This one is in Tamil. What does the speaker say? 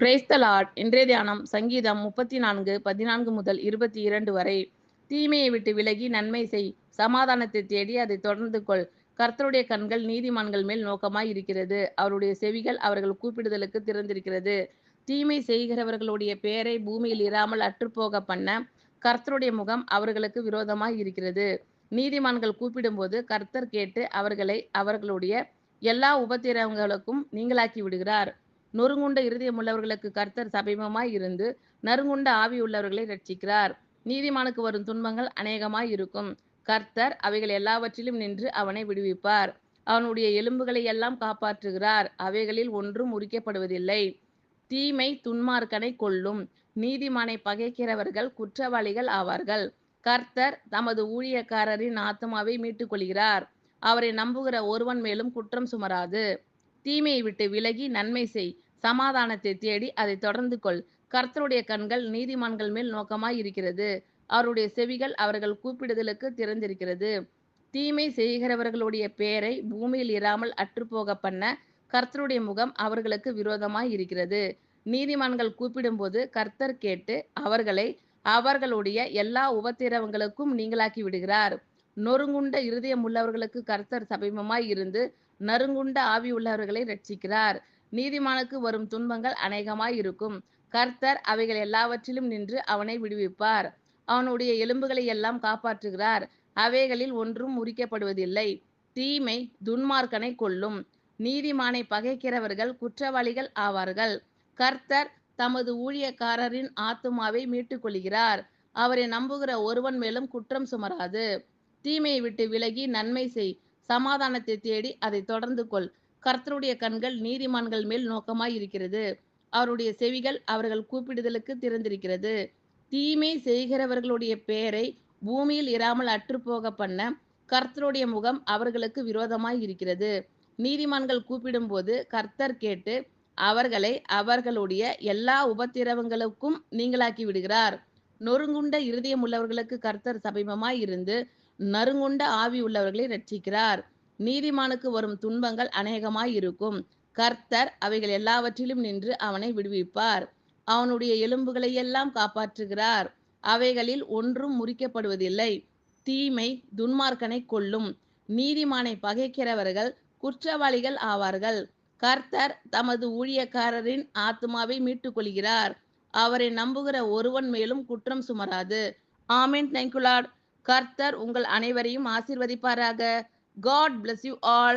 Praise the Lord. இன்றைய தியானம் சங்கீதம் 34:14 முதல் 22 வரை. தீமையை விட்டு விலகி நன்மை செய், சமாதானத்தை தேடி அதை தொடர்ந்து கொள். கர்த்தருடைய கண்கள் நீதிமான்கள் மேல் நோக்கமாய் இருக்கிறது, அவருடைய செவிகள் அவர்கள் கூப்பிடுதலுக்கு திறந்திருக்கிறது. தீமை செய்கிறவர்களுடைய பெயரை பூமியில் இராமல் அற்றுப்போக பண்ண கர்த்தருடைய முகம் அவர்களுக்கு விரோதமாய் இருக்கிறது. நீதிமான்கள் கூப்பிடும்போது கர்த்தர் கேட்டு அவர்களை அவர்களுடைய எல்லா உபத்திரவங்களுக்கும் நீங்களாக்கி விடுகிறார். நொறுங்குண்ட இருதயமுள்ளவர்களுக்கு கர்த்தர் சமீபமாய் இருந்து நறுங்குண்ட ஆவி உள்ளவர்களை ரட்சிக்கிறார். நீதிமானுக்கு வரும் துன்பங்கள் அநேகமாய் இருக்கும், கர்த்தர் அவைகள் எல்லாவற்றிலும் நின்று அவனை விடுவிப்பார். அவனுடைய எலும்புகளை எல்லாம் காப்பாற்றுகிறார், அவைகளில் ஒன்றும் முறிக்கப்படுவதில்லை. தீமை துன்மார்க்கனை கொல்லும், நீதிமானை பகைக்கிறவர்கள் குற்றவாளிகள் ஆவார்கள். கர்த்தர் தமது ஊழியக்காரரின் ஆத்துமாவை மீட்டுக் கொள்கிறார், அவரை நம்புகிற ஒருவன் மேலும் குற்றம் சுமராது. தீமையை விட்டு விலகி நன்மை செய், சமாதானத்தை தேடி அதை தொடர்ந்து கொள். கர்த்தருடைய கண்கள் நீதிமான்கள் மேல் நோக்கமாய் இருக்கிறது, அவருடைய செவிகள் அவர்கள் கூப்பிடுதலுக்கு திறந்திருக்கிறது. தீமை செய்கிறவர்களுடைய பெயரை பூமியில் இராமல் அற்றுப்போக பண்ண கர்த்தருடைய முகம் அவர்களுக்கு விரோதமாய் இருக்கிறது. நீதிமான்கள் கூப்பிடும்போது கர்த்தர் கேட்டு அவர்களை அவர்களுடைய எல்லா உபத்திரவங்களுக்கும் நீங்களாக்கி விடுகிறார். நொறுங்குண்ட இருதயம் உள்ளவர்களுக்கு கர்த்தர் சமீபமாய் இருந்து நறுங்குண்ட ஆவி உள்ளவர்களை ரட்சிக்கிறார். நீதிமானுக்கு வரும் துன்பங்கள் அநேகமாய் இருக்கும், கர்த்தர் அவைகள் எல்லாவற்றிலும் நின்று அவனை விடுவிப்பார். அவனுடைய எலும்புகளை எல்லாம் காப்பாற்றுகிறார், அவைகளில் ஒன்றும் முறிக்கப்படுவதில்லை. தீமை துன்மார்க்கனை கொல்லும், நீதிமானை பகைக்கிறவர்கள் குற்றவாளிகள் ஆவார்கள். கர்த்தர் தமது ஊழியக்காரரின் ஆத்துமாவை மீட்டுக் கொள்கிறார், அவரை நம்புகிற ஒருவன் மேலும் குற்றம் சுமராது. தீமையை விட்டு விலகி நன்மை செய், சமாதானத்தை தேடி அதை தொடர்ந்து கொள். கர்த்தருடைய கண்கள் நீதிமான்கள் மேல் நோக்கமாய் இருக்கிறது, அவருடைய செவிகள் அவர்கள் கூப்பிடுதலுக்கு திறந்திருக்கிறது. தீமை செய்கிறவர்களுடைய பெயரை பூமியில் இராமல் அற்றுப்போக பண்ண கர்த்தருடைய முகம் அவர்களுக்கு விரோதமாய் இருக்கிறது. நீதிமான்கள் கூப்பிடும்போது கர்த்தர் கேட்டு அவர்களை அவர்களுடைய எல்லா உபத்திரவங்களுக்கும் நீங்களாக்கி விடுகிறார். நொறுங்குண்ட இருதயம் உள்ளவர்களுக்கு கர்த்தர் சமீபமாய் இருந்து நறுங்குண்ட ஆவி உள்ளவர்களை ரட்சிக்கிறார். நீதிமானுக்கு வரும் துன்பங்கள் அநேகமாய் இருக்கும், கர்த்தர் அவைகள் எல்லாவற்றிலும் நின்று அவனை விடுவிப்பார். அவனுடைய எலும்புகளை எல்லாம் காப்பாற்றுகிறார், அவைகளில் ஒன்றும் முறிக்கப்படுவதில்லை. தீமை துன்மார்க்கனை கொல்லும், நீதிமானை பகைக்கிறவர்கள் குற்றவாளிகள் ஆவார்கள். கர்த்தர் தமது ஊழியக்காரரின் ஆத்துமாவை மீட்டுக் கொள்கிறார், அவரை நம்புகிற ஒருவன் மேலும் குற்றம் சுமராது. ஆமென். Thank you Lord. கர்த்தர் உங்கள் அனைவரையும் ஆசீர்வதிப்பாராக. God bless you all.